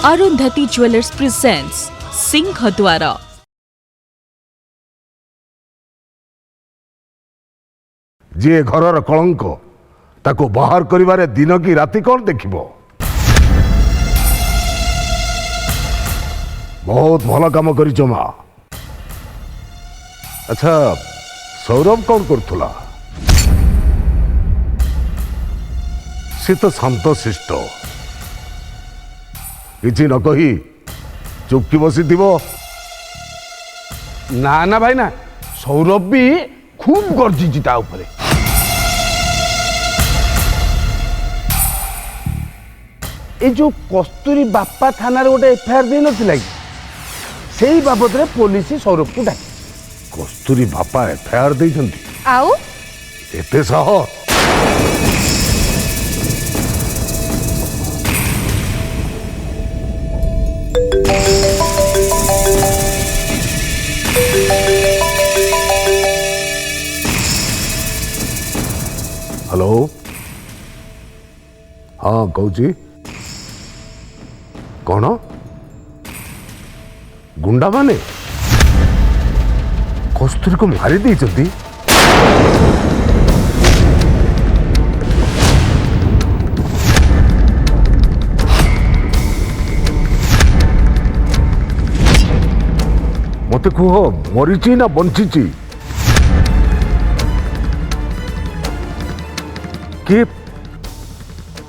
Arundhati jewellers presents Singhadwar. जी घर कलंक ताको बाहर करिवारे दिन की राति कौन देखिबो। बहुत भल काम करिछ माँ। अच्छा सौरभ कौन करथुला? से तो शांत शिष्ट किछि न कही चुपकी बसी थिबो। ना ना भाई ना, सौरभ भी खूब गर्जिची ता उपरे। ए जो कस्तूरी बापा थाना गोटे एफआईआर दे नथिला कि सेही बाबद रे पुलिस सौरभ को डाकी। कस्तूरी बापा एफआईआर देइछंती आउ एते साहस? हेलो हाँ कौची कौन गुंडा माने कस्तूरी को मारी देइछंती? मते कुह मरीची ना बंचीची? के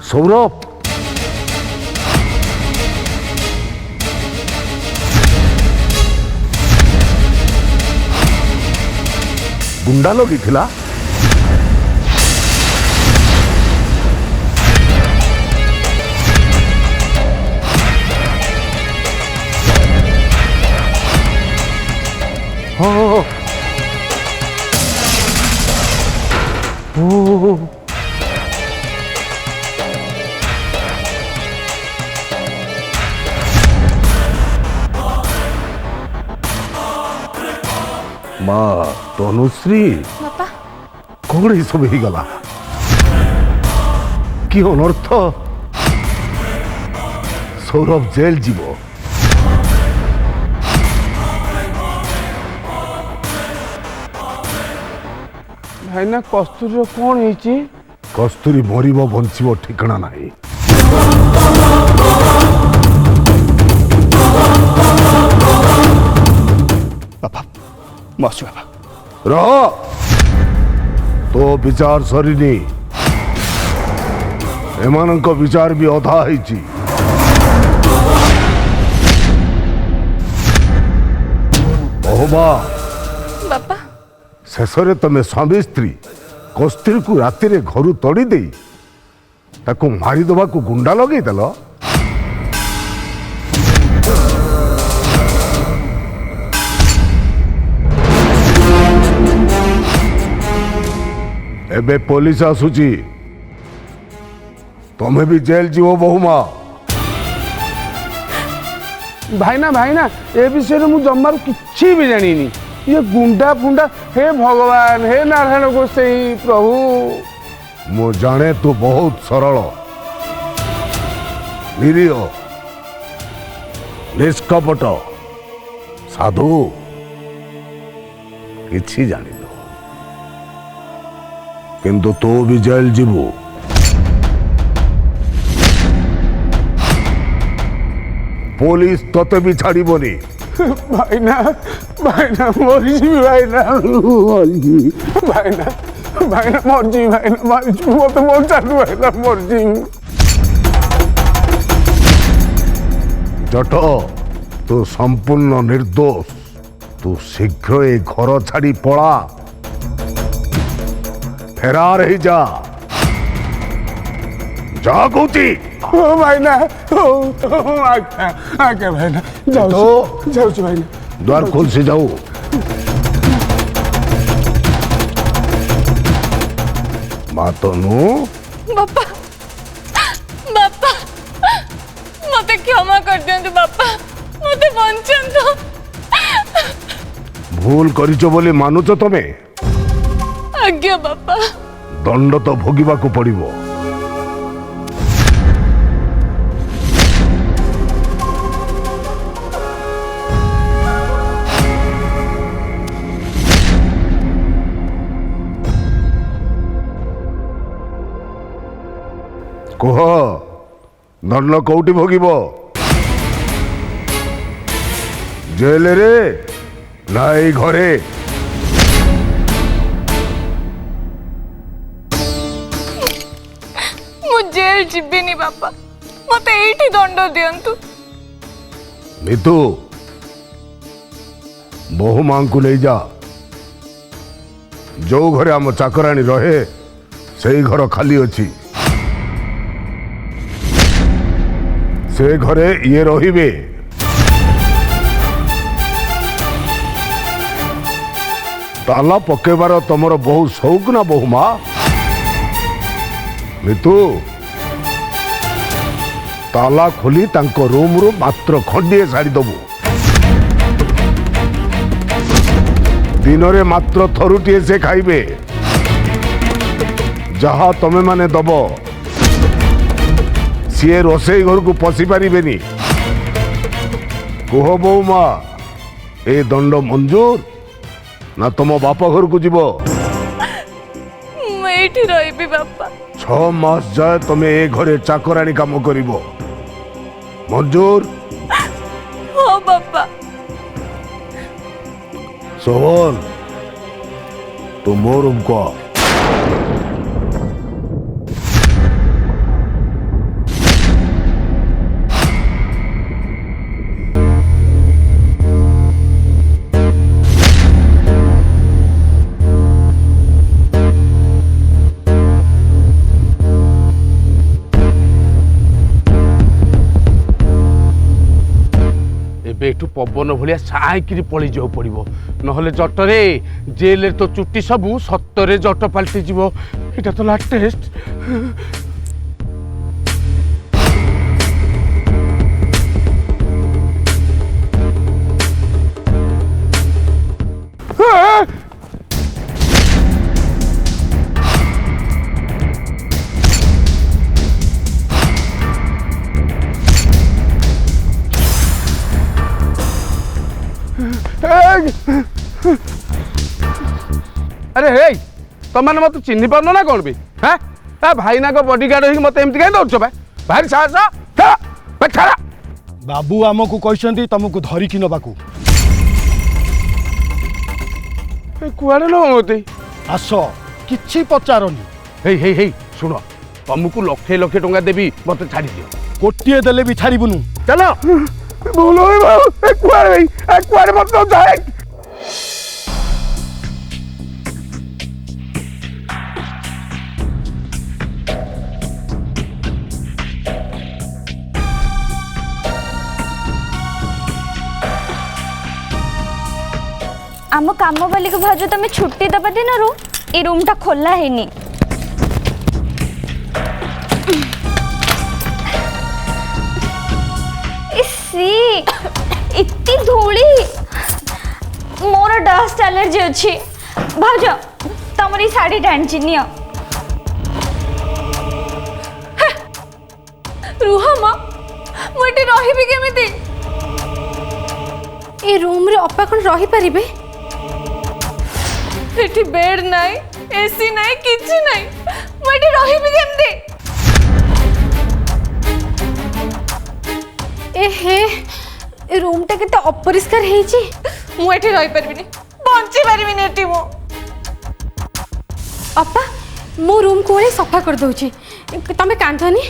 सौरभ? गुंडा लगी थिला? हाँ ओ माँ तनुश्री बापा कौन ये सब गला कि अनर्थ? सौरभ जेल जीव। भाई ना कस्तूरी कौन ହେଇଛି? कस्तूरी मरिब बंचिब ठिकाना नहीं। बापा मसु बापा रह तो विचार सरीनी एमानंक विचार भी अधा है। ओहबा बापा शेष तमे स्वामी स्त्री कस्तूरी को राति रे घर तड़ी दे ताको मारी दबा को गुंडा लगे देल। एबे पुलिस आसुची तमे भी जेल जीव बहुमा। भाई ना ए विषय में मुझे जमार किसी भी जानी ये गुंडा फुंडा। हे भगवान हे नारायण गोसाई प्रभु। मु जाने तू बहुत सरल निरीह निष्कपट साधु किछि जानी किंतु तू भी जेल जीवु। पुलिस तते भी छाड़बनी। भाई ना मरजी भाई ना मरजी भाई ना मत बचानु भाई ना मरजी। जट तू संपूर्ण निर्दोष। तू शीघ्र ए घर छाड़ी पड़ा फेरार ही जा कहती। भाई ना आके भाई ना जाऊ भाई ना द्वार खोल से जाओ। मातनु बापा बापा मते क्षमा कर दियंतु बापा मते बंचंतु। भूल करिचो बोली मानुच तमे? आज्ञा बापा। दंड तो भोगिबाकू पड़िबो। କୁହ ଦଣ୍ଡ କୋଉଠି ଭୋଗିବ? ଜେଲରେ ନା ଏଇ ଘରେ? ମୁଁ ଜେଲ ଯିବିନି ବାପା, ମତେ ଏଇଠି ଦଣ୍ଡ ଦିଅନ୍ତୁ। ମିତୁ ବୋହୁ ମାଙ୍କୁ ନେଇ ଯା। ଯୋଉ ଘରେ ଆମ ଚାକରାଣୀ ରହେ ସେଇ ଘର ଖାଲି ଅଛି। ସେ ଘରେ ଇଏ ରହିବେ। ତାଲା ପକେଇବାର ତମର ବହୁ ସଉକ ନା ବୋହୁ ମା? ମିତୁ ତାଲା ଖୋଲି ତାଙ୍କ ରୁମରୁ ମାତ୍ର ଖଣ୍ଡିଏ ଛାଡ଼ିଦବୁ। ଦିନରେ ମାତ୍ର ଥରୁଟିଏ ସେ ଖାଇବେ। ଯାହା ତମେ ମାନେ ଦବ ସିଏ ରୋଷେଇ ଘରକୁ ପଶି ପାରିବେନି। କୁହ ବୋଉ ମା, ଏ ଦଣ୍ଡ ମଞ୍ଜୁର ନା ତମ ବାପ ଘରକୁ ଯିବ? ମୁଁ ଏଇଠି ରହିବି ବାପା। 6 ମାସ ଯାଏ ତମେ ଏ ଘରେ ଚାକରାଣୀ କାମ କରିବ। ମଞ୍ଜୁର? ହଁ ବାପା। सोहन तो मोर उनको एठू पवन भाया साइकिरी पलि जाऊ पड़ो नहले जटरे जेल तो चुट्टी सबू सतरे जट पलटि जीव। एटा तो लाटेस्ट। अरे हे तुम मैंने मत चिन्ह पार ना कौन भी हाँ भाईना को बॉडीगार्ड हो मत एमती कहीं दौड़ भाई साहस बाबू आमको कहते तुमको धरिकी नबाकू कुआड़े न मत आस किछि पचारनी। हे शुण तुमको लक्षे लक्षे टंका देवी मत छाड़ी दियो। कोटिए देले भी छाड़बुनु। चलो भूल कुआड़े मत जाए। आम काम वाली को भाजो तुम छुट्टी दबा दिन ए रूम टा खोला है नी। इतनी धूली मोर डस्ट एलर्जी अच्छी। भाज तुम शाढ़ी टाणी नियो। रुह माँ मुझे रही केमिति ए रूम रे अपा कौन रही परिबे? एठी बेड नहीं एसी नहीं किछि नहीं मुझे रही केमिति? ए हे रूम टा केते अपरिष्कार हेची। मुझे रही परिबिनी बंची परिबिनी एठी मु। अपा मो रूम को सफा कर दोची तमे कांधनी।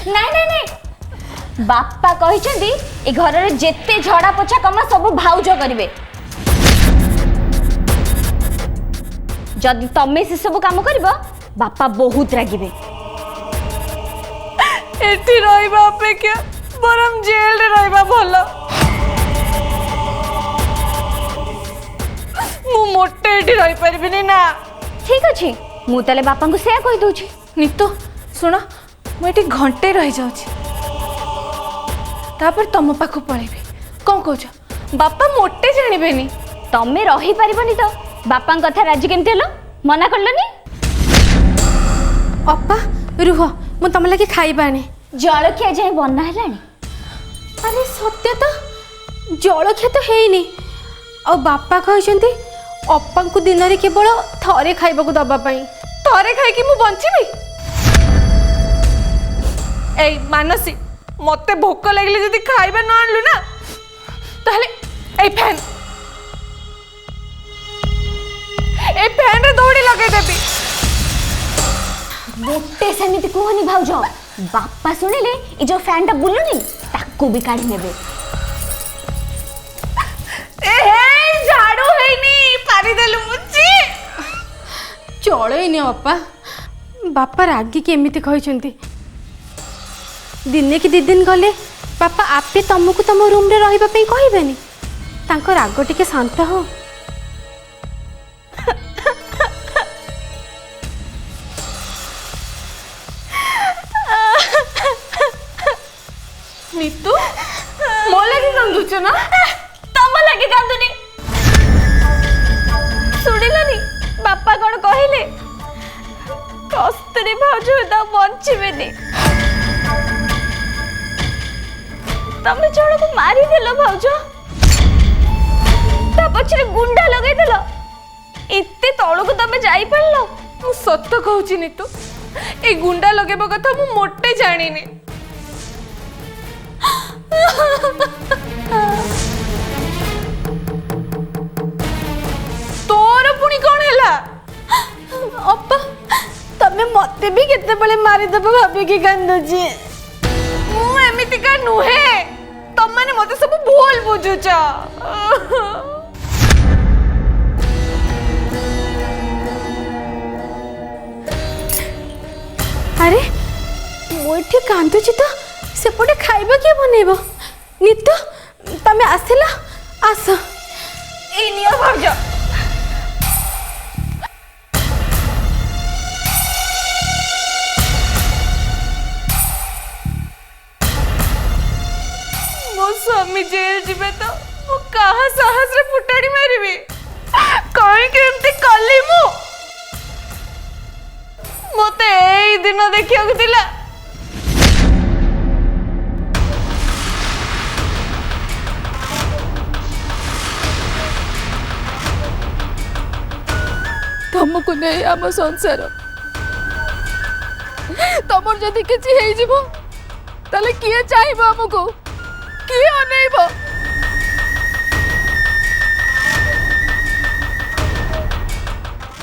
नहीं नहीं नहीं बापा कहिचंदी ए घर रे जेते झड़ा पोछा कम सब भाउज करिवे। जदि तमे से सब काम करबो बापा बहुत रागिबे। एठी रहिबा अपेक्षा बरम जेल रे रहिबा भलो। मु मोटे एठी रहि परबिनी ना। ठीक अछि मु तले बापा को सेया कहि दोची। नितो सुन मु एठी घंटे रहि जाउची तापर तम पाखु पळेबी। कोन कहछ बापा मोटे जानिबेनी। तमे रही परिबनी तो बापा कथा राजी केमते हलो मना करलनी? अपा रुह मु तुम लगे खाइबानी। जलखिया जाए बना हेलानी? अरे सत्य तो जलखिया तो हेनी आ बापा कहते अपा को दिन में केवल थरे खाइबा को दबा पाई। थरे खाई कि मु बंचीबी? এই মানসী মতে ভোক লাগলে যদি খাইবা ন আনলু না তাহলে এই ফ্যান রে দৌড়ি লগাই দেবি। गोटे सेमिति कहनी भाउज बापा शुणिले ये जो फैन टा बुलुनी ताकू भी काढ़ी नेबे। ए हे झाड़ू हैनी पारी देलु मुची चलैनी बापा बापा रागी के एमिति कहते दिने कि 2 दिन गले बापा आपे तुमको तुम रूम रे रहिबा पई कहबेनी तांको राग टिके शांत हो। नीतू मो लगे कांदुच ना तम लगे कांदुनी सुनिलानी बापा कौन कहले कस्तूरी भाउज दा बंचिबेनी तमे जण को मारी देलो भाउज ता पछरे गुंडा लगाई देलो इत्ते तळो को तमे जाई पड़लो। मु सत्य कहूची नीतू ए गुंडा लगेबा कथा मु मोटे जानिनी। तोर पुणी कौन हैला अप्पा तमे मते भी केते बळे मारी दबो भाबी की कांदुची मु एमिति का नुहे तम माने मते सब भूल बुझुच। अरे मोठी कांदुची तो सेपटे खाइबा के बनेबो नितू तमे आसिला आस ए नियो भाउज मो स्वामी जेल जीवे तो मु कहा साहस रे फुटाड़ी मारिबी कहीं केमती कली मु मते एई दिन देखिया को दिला तुमको नहीं आम संसार तुम जदि किसी हो जीवो ताले किए चाहिबो हमको किए अनेइबो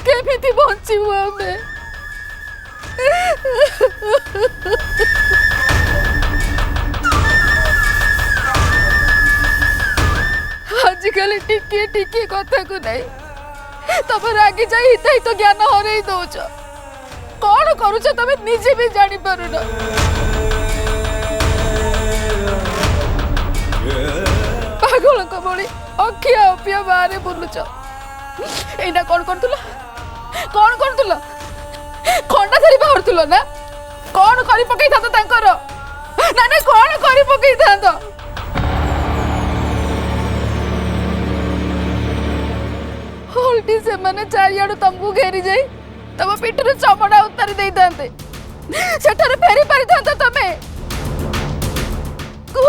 केमिति बंचिबो हमें आजिकल टिके टिके कथा को नहीं तब रागी जाई हिताई तो ज्ञान हरई दौच कौन करुच तमे निजे भी जानी पारुन। पागल को बड़ी अखिया अपिया बाहर बुलुच एना कौन करतुला खंडा धरी बाहरतुला ना कौन करी पकई था तांकर ना ना कौन करी पकई था उल्टी से माने चारियाडू तमको घेरी जाई तब पिठर चमड़ा उतारी देई थांते सेठारे फेरी पारि थांता तमे को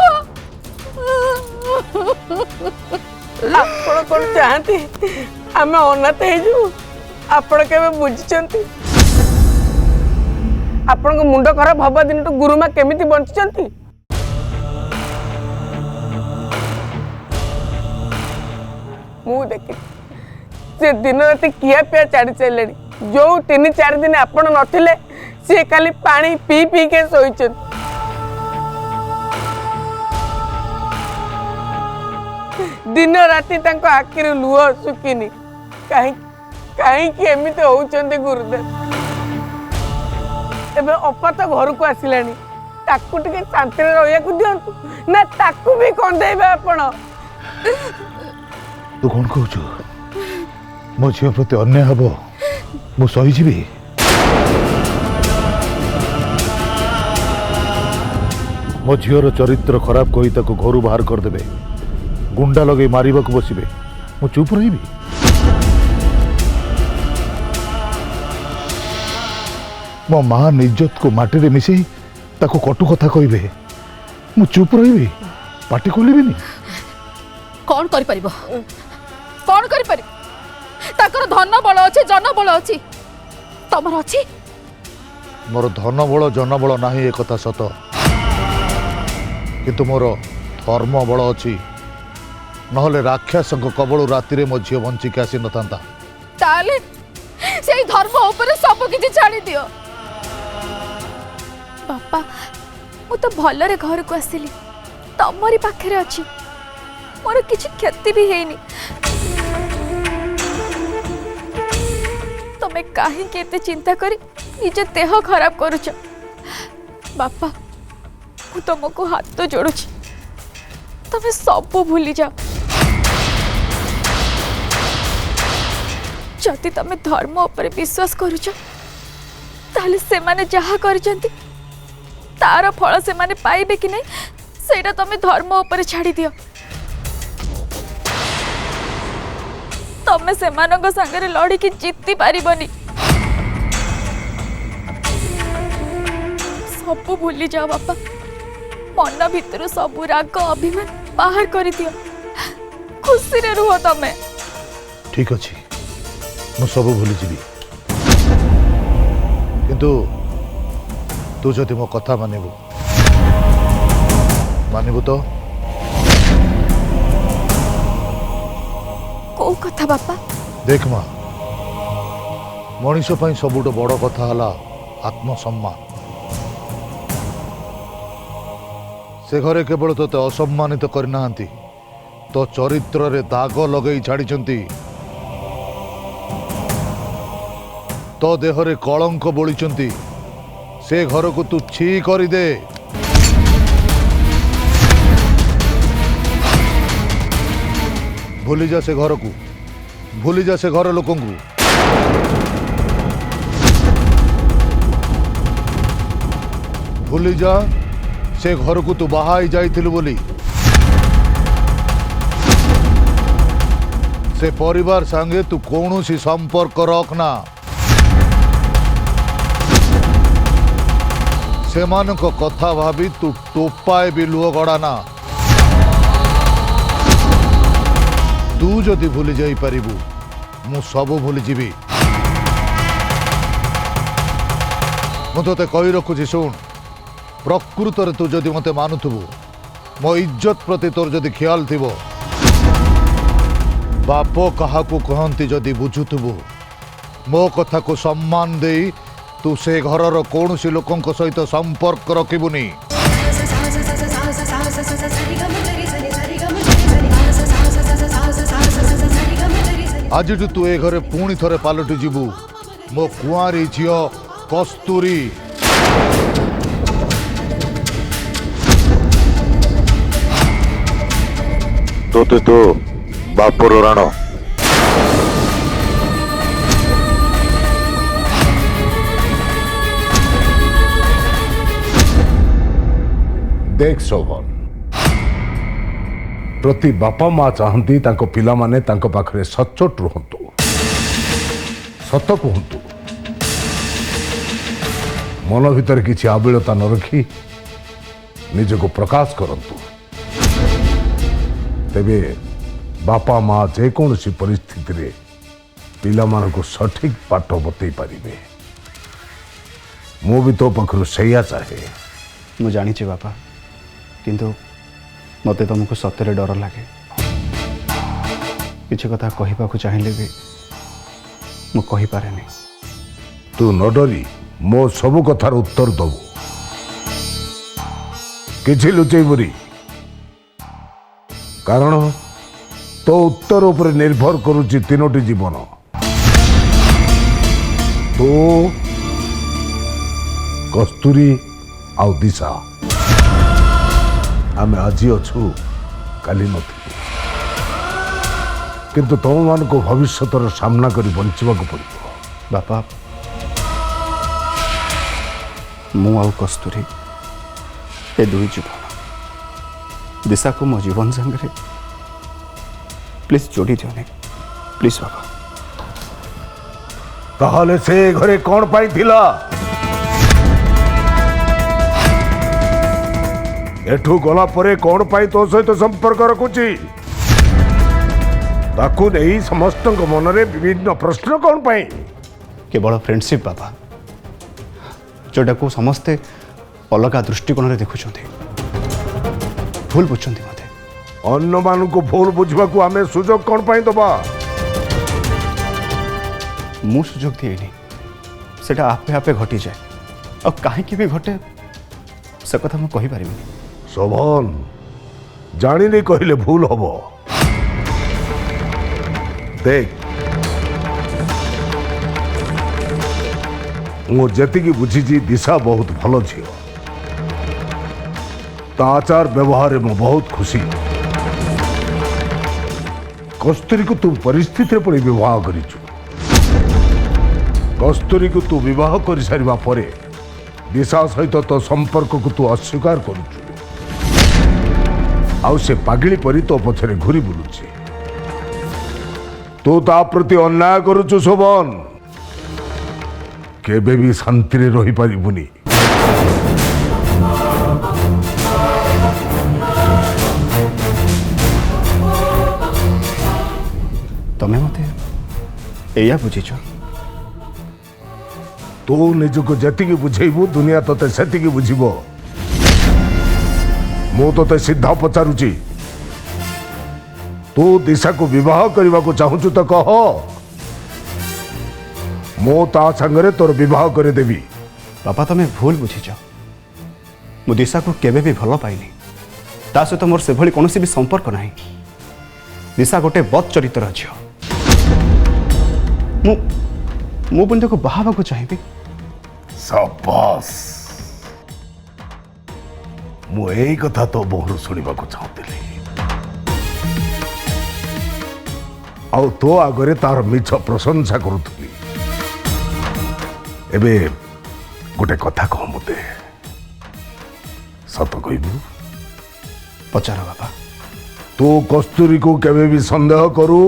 आपण कोन चाहती आमे अनाथ हे जु आपण केबे बुझिचंती आपण को मुंड खराब हबा दिन तो गुरुमा केमिति बंचिचंती मु देखि से दिन राति किया पिया छाड़ी चले जो 3-4 दिन आपण नथिले से खाली पानी पी पी के सोइछन दिन राति तांको आखिर लुह सुकिनी कहीं कहीं कि एमिते होउचंती गुरुदेव एबे अपा तो घर को आसिलानी ताकू टिके शांति रे रहिया को दियंतु ना ताकू भी कोन देबे आपण तू कौन कहू मो झील प्रति अन्याय हम मु सहीजी मो झीर चरित्र खराब कही ताको घर बाहर करदे गुंडा लगे मारिबा को बसिबे मु चुप रही मो मां इज्जत को माटी रे मिसई ताको कटु कथा कहबे मु चुप रही पाटी खोलिबिनी कौन करि परिबो कौन करि परि ताकर धन बल अछि जन बल अछि तमर अछि मोर धन बल जन बल नाही ए कथा सत କିନ୍ତୁ ମୋର ଧର୍ମ ବଳ ଅଛି, ନହେଲେ ରାକ୍ଷସଙ୍କ କବଳରୁ ରାତିରେ ମୋ ଝିଅ ବଞ୍ଚିକି ଆସିନଥାନ୍ତା। ତାହେଲେ ସେଇ ଧର୍ମ ଉପରେ ସବୁ କିଛି ଛାଡ଼ି ଦିଅ। ବାପା ମୁଁ ତ ଭଲରେ ଘରକୁ ଆସିଲି, ତମରି ପାଖରେ ଅଛି, ମୋର କିଛି କ୍ଷତି ବି ହେଇନି। ତମେ କାହିଁକି ଏତେ ଚିନ୍ତା କରି ନିଜ ଦେହ ଖରାପ କରୁଛ? ବାପା ମୁଁ ତମକୁ ହାତ ଯୋଡୁଛି, ତମେ ସବୁ ଭୁଲି ଯାଅ। ଯଦି ତମେ ଧର୍ମ ଉପରେ ବିଶ୍वास କରୁଛ, ତାହେଲେ ସେମାନେ ଯାହା କରିଛନ୍ତି तार फल से माने पाइबे कि नहीं सेटा तमे धर्म ऊपर छाड़ी दियो। तमे से मानक संगे लड़ी की जीति पारिबनी। सब भूली जाओ बापा, मन भीतर सब राग अभिमान बाहर कर दियो, खुशी रे रुह तमे। ठीक अच्छे मु सब भूली जीवी, किंतु तू जदि मो कथा मानिबू तो को कथा बापा? देख माँ, मनीष पई सबुठ बड़ कथा हला आत्मसम्मान। से घरे केवल तोते असम्मानित करना, तो चरित्र रे दाग लगई छाड़ी, तो देहरे कलंक बोली, से घर को तू छी कर दे। भूली जा से घर को, भूली जा से घर लोक, भूली जा से घर को तू बाहाई जाइथिलु बोली, से परिवार संगे तू कौनसी संपर्क रखना। सेमानक कथा भाभी तू टोपाए भी लुह गड़ाना। तू जदि भूली जाई पारिबू मु सब भूली जीवी। मु तोते कही रखुची शुण, प्रकृत रे तू जदि मते मानुथुबू, मो इज्जत प्रति तोर जदि ख्याल थिबो, बाप काहाकू कहंती जदि बुझुथुबू, मो कथा को सम्मान देई तू से घरर कौनसी लोकों सहित संपर्क रखिबुनी। आज तू ए घरे पुणी थरे पालटि जीवु मो कुआरी झियो कस्तूरी। तोते तो बापर राण देख शोभन, प्रति बापा माँ चाहती तांको पिला माने तांको पाखरे सचोट रुहंतु, सत कहतु, मन भीतर किसी आबिलता न रखी निज को प्रकाश करंतु। तेबे बापा माँ जेकोसी परिस्थिति रे पिला मान को सठिक पाठ बतई पारिबे। मु भी तो पाखरु सैया चाहे। मु जानी बापा, किंतु मते तुमको सतरे डर लगे। किसी कथा कहवाक चाहिए भी मु कहि पारेनी। तू न डरी मो सबु कथार उत्तर दबु, किछि लुचेबुरी, कारण तो उत्तर उपर निर्भर करुची तीनोटी जीवन। तो कस्तूरी आउ दिशा, आम आज अच्छु काली नथिलु, किंतु तुम मान को भविष्यतर सामना करी बंचवाक पड़िबो। बापा मु आउ कस्तूरी ए दुई जीवन, दिशा को मो जीवन संगे प्लीज जोड़ी दियोनी, प्लीज बापा। ताहले से घरे कौन पाई थिला? एठू गला परे कौन पाई तो सहित संपर्क रखुची? ताकू नहीं समस्त मन रे विभिन्न प्रश्न कौन पाई? केवल फ्रेंडशिप बापा, जोटा को समस्ते अलग दृष्टिकोण रे देखुछंती। भूल बुझुंती मते अन्य मानक भूल बुझवाक आम सुजोग कौन पाई दबा मु सुजोग दिएनी सेटा आपे आपे घटी जाए और कहीं भी घटे से कथा मैं कहि पारिबिनी शोभन जानी नहीं कहले भूल हम देख मु जतिकी बुझी दिशा बहुत भल झी ता आचार व्यवहार मु बहुत खुशी कस्तूरी को तू परिस्थिति पड़ी विवाह करिचु कस्तूरी को तू विवाह कर सारिबा परे दिशा सहित तो संपर्क को तू अस्वीकार करुचु आउ से पागली परी तो पछरे घुरी बुलुची तू ता प्रति अन्याय करुचु शोभन केबे भी शांति रे रही पारिबुनी तमे मते एया बुझीछ तू निजको जतिकी बुझेबू दुनिया तते सेतिकी बुझिबो मु तते सीधा पचारुची तू दिशा को विवाह करने को चाहूचु तो कह मो ता संगरे तोर विवाह करे देवी बापा तमे भूल बुझीछ मु दिशा को केबे भी भल पाइनी ता सहित मोर से भली कोनोसी भी संपर्क नाही दिशा गोटे बद चरित्र झियो मु बंदे को बाहाबा को चाहिए शाबाश मु एई कथा तो बहुर सुनिबा को चाहतली आउ तो आगरे तार मिछ प्रशंसा करुथली एबे गोटे कथा कह मते सत कहबू पचार बाबा तू कस्तूरी को केबे भी संदेह करू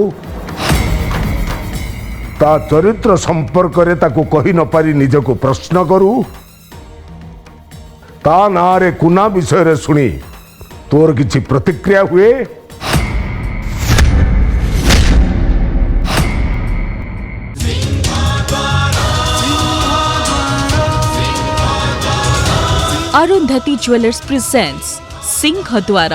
ता चरित्र संपर्क रे ताको कही न पारी निज को प्रश्न करू ता नारे कुना विषय रे सुनी तोर किछि प्रतिक्रिया हुए अरुंधति ज्वेलर्स प्रेजेंट्स सिंह द्वार